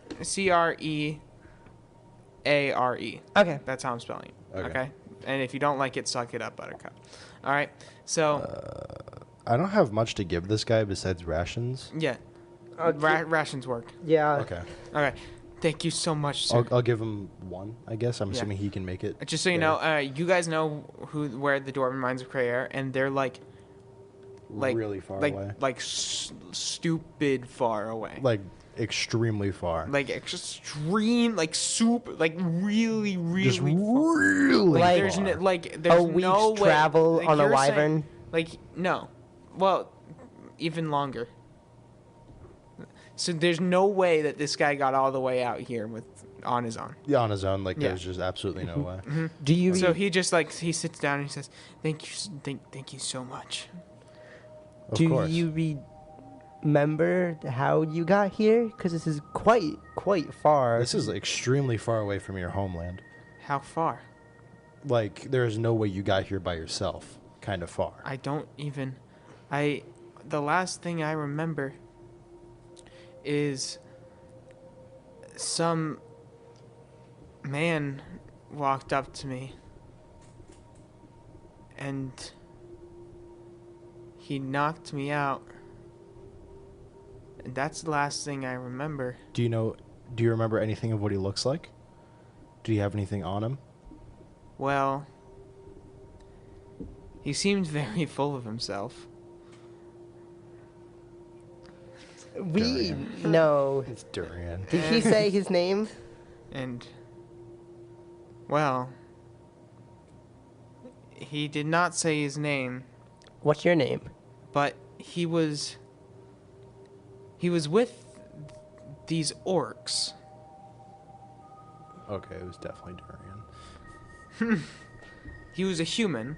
Okay. That's how I'm spelling it. Okay. Okay. And if you don't like it, suck it up, Buttercup. All right. So, I don't have much to give this guy besides rations. yeah. Rations work. Yeah. Okay. Okay. Thank you so much, sir. I'll give him one, I guess. I'm Yeah. assuming he can make it. Just so you there. know, you guys know where the Dwarven Mines of Creare, and they're like really far away. like stupid far away. Like extremely far. Like extreme, like super, like really, really Just far. really Like- There's far. there's A week's no way, travel like, on a you're saying- wyvern? Like no, well, even longer. So there's no way that this guy got all the way out here on his own. Yeah, on his own. Like Yeah. there's just absolutely no way. Do you So he just he sits down and he says, "Thank you so much." Of do course. you remember how you got here? Because this is quite far. This is extremely far away from your homeland. How far? Like there is no way you got here by yourself. Kind of far. I don't even. The last thing I remember is some man walked up to me and he knocked me out. And that's the last thing I remember. Do you remember anything of what he looks like? Do you have anything on him? Well, he seemed very full of himself. We know. It's Durian. Did he say his name? And, well, he did not say his name, What's your name? but he was with these orcs. Okay, it was definitely Durian. He was a human,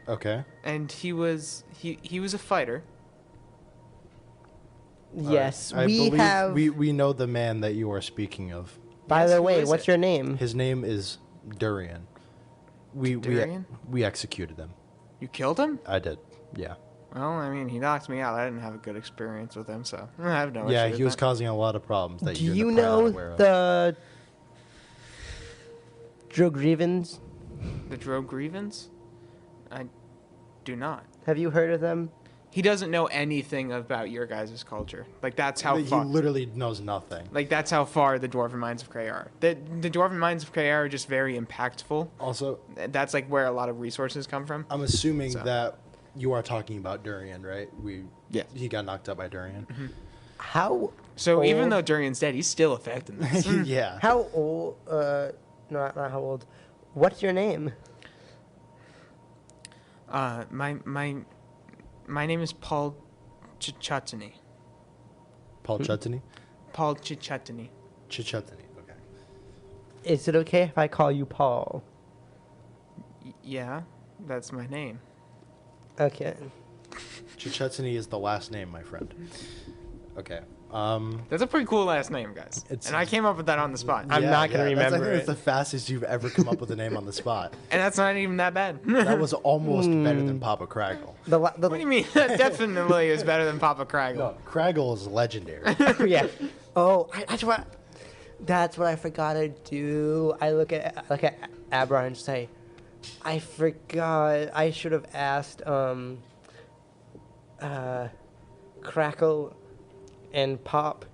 Okay. and he was a fighter. Yes, I we believe have. we know the man that you are speaking of. By Yes, the who way, is what's it? your name? His name is Durian. Durian? We executed him. You killed him? I did. Yeah. Well, I mean, he knocked me out. I didn't have a good experience with him, so I have no Yeah, issue with he was that. causing a lot of problems that Do you're you probably not know aware of. the Drogrevans? The Drogrevans? I do not. Have you heard of them? He doesn't know anything about your guys' culture. Like, that's how He far. literally knows nothing. Like, that's how far the Dwarven Mines of Creare are. The Dwarven Mines of Creare are just very impactful. Also, That's, like, where a lot of resources come from. I'm assuming So. that you are talking about Durian, right? Yeah. He got knocked out by Durian. How? So even old- though Durian's dead, he's still affecting this. Yeah. How old? Not how old. What's your name? My name is Paul Chichatany. Paul Chutney? Paul Chichatany. Chutney. Okay. Is it okay if I call you Paul? Yeah, that's my name. Okay. Chutney is the last name, my friend. Okay. That's a pretty cool last name, guys. It's- And I came up with that on the spot. I'm not gonna I remember think it. it's the fastest you've ever come up with a name on the spot. And that's not even that bad. That was almost better than Papa Craggle. What do you mean? That definitely is better than Papa Craggle. No, Craggle is legendary. Yeah. Oh, that's what I forgot to do. I look at Aberran and say, I forgot. I should have asked Crackle and Pop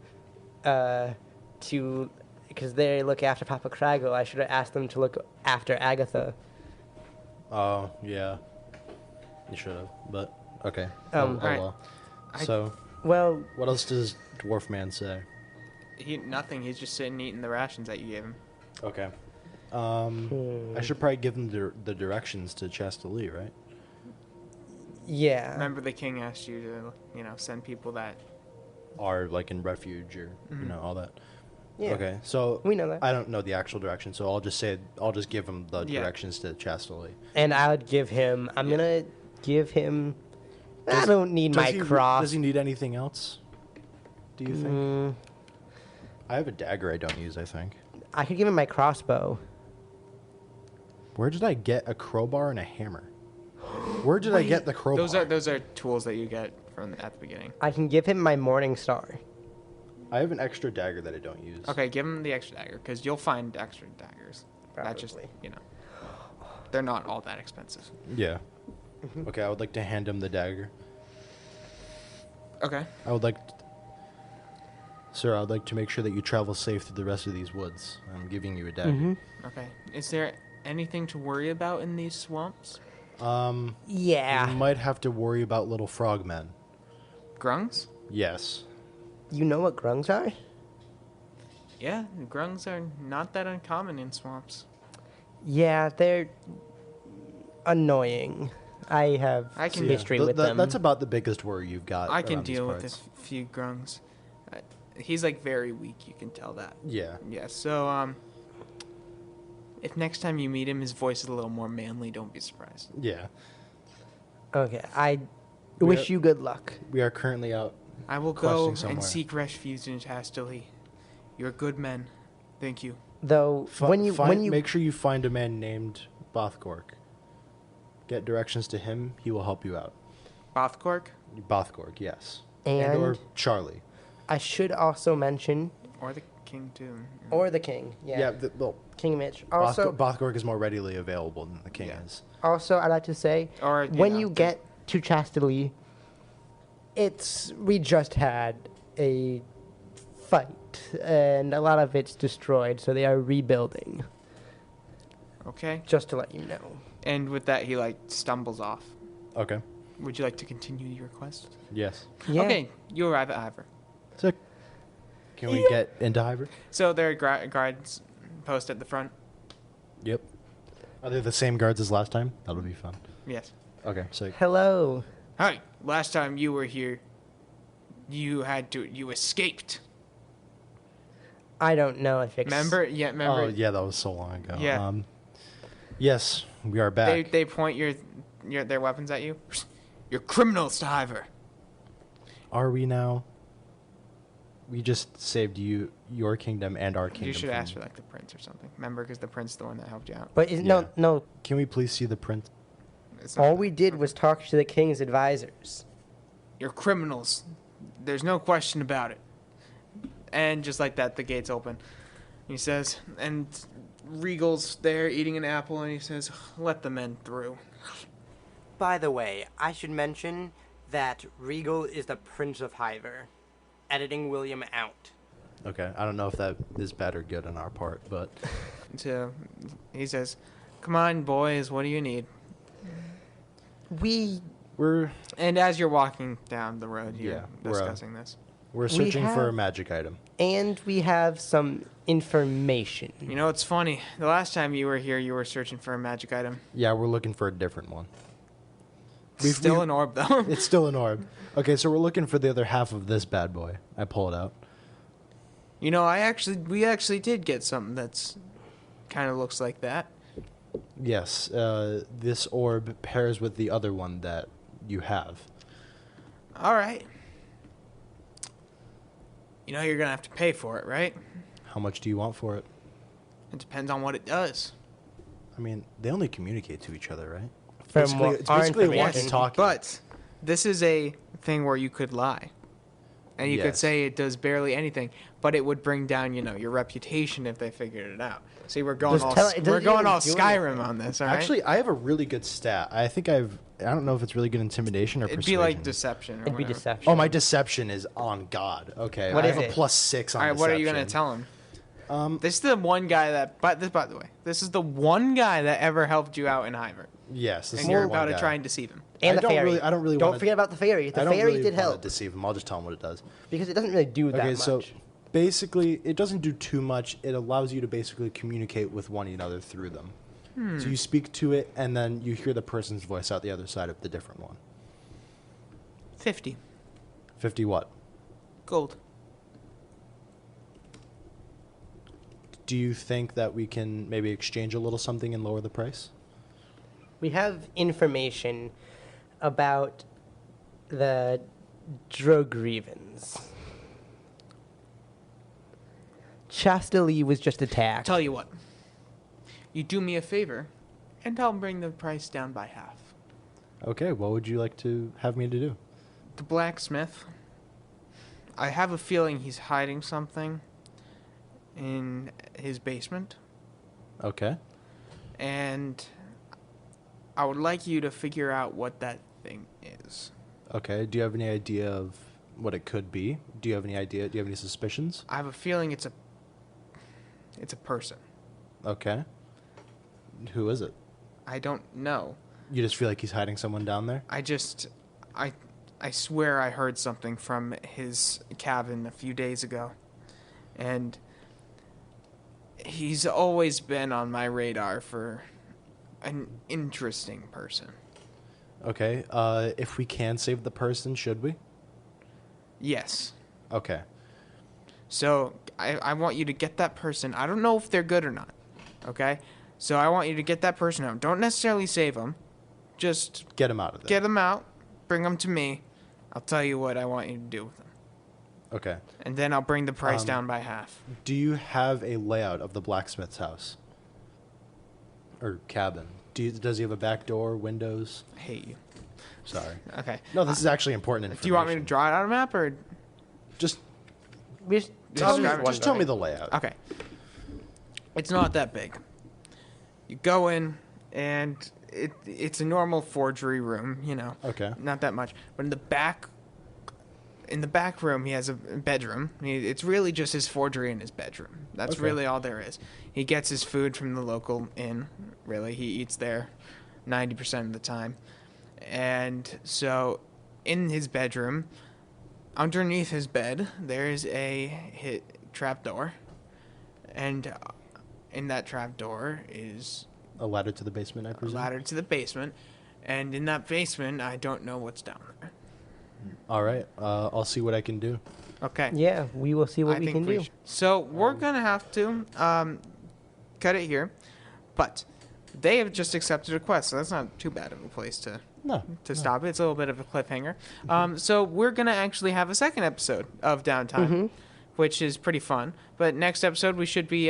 to, because they look after Papa Craggle. I should have asked them to look after Agatha. Oh, yeah. You should have, but okay. Alright. Well. I- So, Well, what else does Dwarf Man say? Nothing. He's just sitting eating the rations that you gave him. Okay. I should probably give them the directions to Chastelie, right? yeah. Remember, the king asked you to, send people that. Are like in refuge or all that. Yeah. Okay, so We know that. I don't know the actual direction, so I'll just give him the Yeah. directions to Chastelie. And I would give him. I'm gonna give him. I don't need my cross. Does he need anything else? Do you think? Mm, I have a dagger I don't use, I think. I could give him my crossbow. Where did I get a crowbar and a hammer? Where did I get the crowbar? Those are tools that you get from at the beginning. I can give him my morning star. I have an extra dagger that I don't use. Okay, give him the extra dagger because you'll find extra daggers. That just Probably. they're not all that expensive. Yeah. Okay, I would like to hand him the dagger. Okay. I would like... Sir, I would like to make sure that you travel safe through the rest of these woods. I'm giving you a dagger. Okay. Is there anything to worry about in these swamps? Yeah. You might have to worry about little frogmen. Grungs? Yes. You know what grungs are? Yeah, grungs are not that uncommon in swamps. Yeah, they're annoying. I have I can- history Th- with th- them. That's about the biggest worry you've got. I can around these deal with parts. a few grungs. He's like very weak, you can tell that. Yeah. Yeah, so if next time you meet him his voice is a little more manly, don't be surprised. Yeah. Okay, I We wish are- you good luck. We are currently out. I will Questing go somewhere. and seek refuge in Chastelie. You're good men. Thank you. Though when you Make sure you find a man named Bothgork. Get directions to him. He will help you out. Bothcork Bothgork, yes. and or Charlie. I should also mention or the king too. or the king. Yeah. Well, King Mitch. Also Bothgork is more readily available than the king Yeah. is. also I'd like to say Or when you get to Chastelie, we just had a fight and a lot of it's destroyed, so they are rebuilding. Okay. Just to let you know. And with that he like stumbles off. Okay. Would you like to continue your quest? Yes. Yeah. Okay, you arrive at Ivor. Sick. Can we get into Hiver? So there are guards post at the front. Yep. Are they the same guards as last time? That'll be fun. Yes. Okay, sick. Hello. Hi. Last time you were here, you escaped. I don't know if it's Remember? Yeah. Remember? Oh, yeah, that was so long ago. Yeah. Yes, we are back. They point their weapons at you. You're criminals to Ivor. Are we now? We just saved your kingdom and our kingdom. You should from- ask for like the prince or something. Remember, because the prince is the one that helped you out. But Yeah. no. Can we please see the print? It's not All that. we did was talk to the king's advisors. You're criminals. There's no question about it. And just like that, the gates open. He says, and Regal's there eating an apple, and he says, "Let the men through." By the way, I should mention that Regal is the Prince of Hiver, editing William out. Okay, I don't know if that is bad or good on our part, but So he says, "Come on, boys. What do you need?" we're And as you're walking down the road here, Yeah, we're, discussing this, searching for a have- magic item. And we have some information. you know, it's funny. The last time you were here, you were searching for a magic item. Yeah, we're looking for a different one. Still an orb, though. It's still an orb. Okay, so we're looking for the other half of this bad boy. I pull it out. You know, we actually did get something that's kind of looks like that. Yes, this orb pairs with the other one that you have. All right. You know you're going to have to pay for it, right? How much do you want for it? It depends on what it does. I mean, they only communicate to each other, right? From what It's our basically a information- walkie-talkie. But this is a thing where you could lie. And you could Yes. say it does barely anything, but it would bring down, your reputation if they figured it out. See, we're going Just tell it- it we're doesn't going even all do Skyrim anything. on this, all right? Actually, I have a really good stat. I don't know if it's really good intimidation or It'd persuasion. be like deception or It'd be whatever. deception. Oh, my deception is on God. Okay, What I is have it? a +6 on All right, deception. what are you going to tell him? This is the one guy that, by the way, this is the one guy that ever helped you out in Hybrid. Yes, this And is you're the one about to guy. try and deceive him. And I the don't fairy. really- I don't really Don't wanna- forget about the fairy. The I don't fairy really did wanna help deceive him. I'll just tell him what it does. because it doesn't really do that Okay, much. so basically, it doesn't do too much. It allows you to basically communicate with one another through them. So you speak to it, and then you hear the person's voice out the other side of the different one. 50 50 what? gold. Do you think that we can maybe exchange a little something and lower the price? We have information about the Drogrevens. Chastelie was just attacked. Tell you what, you do me a favor, and I'll bring the price down by half. Okay, what would you like to have me to do? The blacksmith, I have a feeling he's hiding something in his basement, Okay. and I would like you to figure out what that thing is. Okay, do you have any idea of what it could be? Do you have any idea? Do you have any suspicions? I have a feeling it's a person. Okay. Who is it? I don't know. You just feel like he's hiding someone down there? I swear I heard something from his cabin a few days ago. And he's always been on my radar for an interesting person. Okay, if we can save the person, should we? Yes. Okay. So I want you to get that person. I don't know if they're good or not. Okay? So I want you to get that person out. Don't necessarily save them. Just Get him out of there. get them out. Bring them to me. I'll tell you what I want you to do with them. Okay. And then I'll bring the price down by half. Do you have a layout of the blacksmith's house? Or cabin? Does he have a back door, windows? I hate you. Sorry. Okay. No, this is actually important information. Do you want me to draw it on a map or? Just We just Just describe it. just tell me the layout. Okay. It's not that big. You go in, and it's a normal forgery room, Okay. Not that much. But in the back room, he has a bedroom. It's really just his forgery in his bedroom. That's Okay. really all there is. He gets his food from the local inn. Really, he eats there 90% of the time. And so, in his bedroom, underneath his bed, there's a trapdoor. And in that trapdoor is A ladder to the basement, I a presume? ladder to the basement. And in that basement, I don't know what's down there. All right. I'll see what I can do. Okay. Yeah, we will see what I we think can do. should. So we're gonna have to cut it here, but they have just accepted a quest, so that's not too bad of a place to No. stop it. It's a little bit of a cliffhanger. So we're gonna actually have a second episode of Downtime, which is pretty fun. But next episode we should be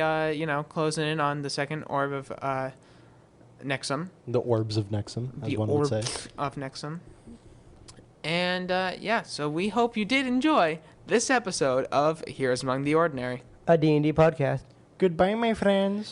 closing in on the second Orb of Neksum, The Orbs of Neksum, as the one Orb would say. of Neksum. And so we hope you did enjoy this episode of Heroes Among the Ordinary. A D&D podcast. Goodbye, my friends.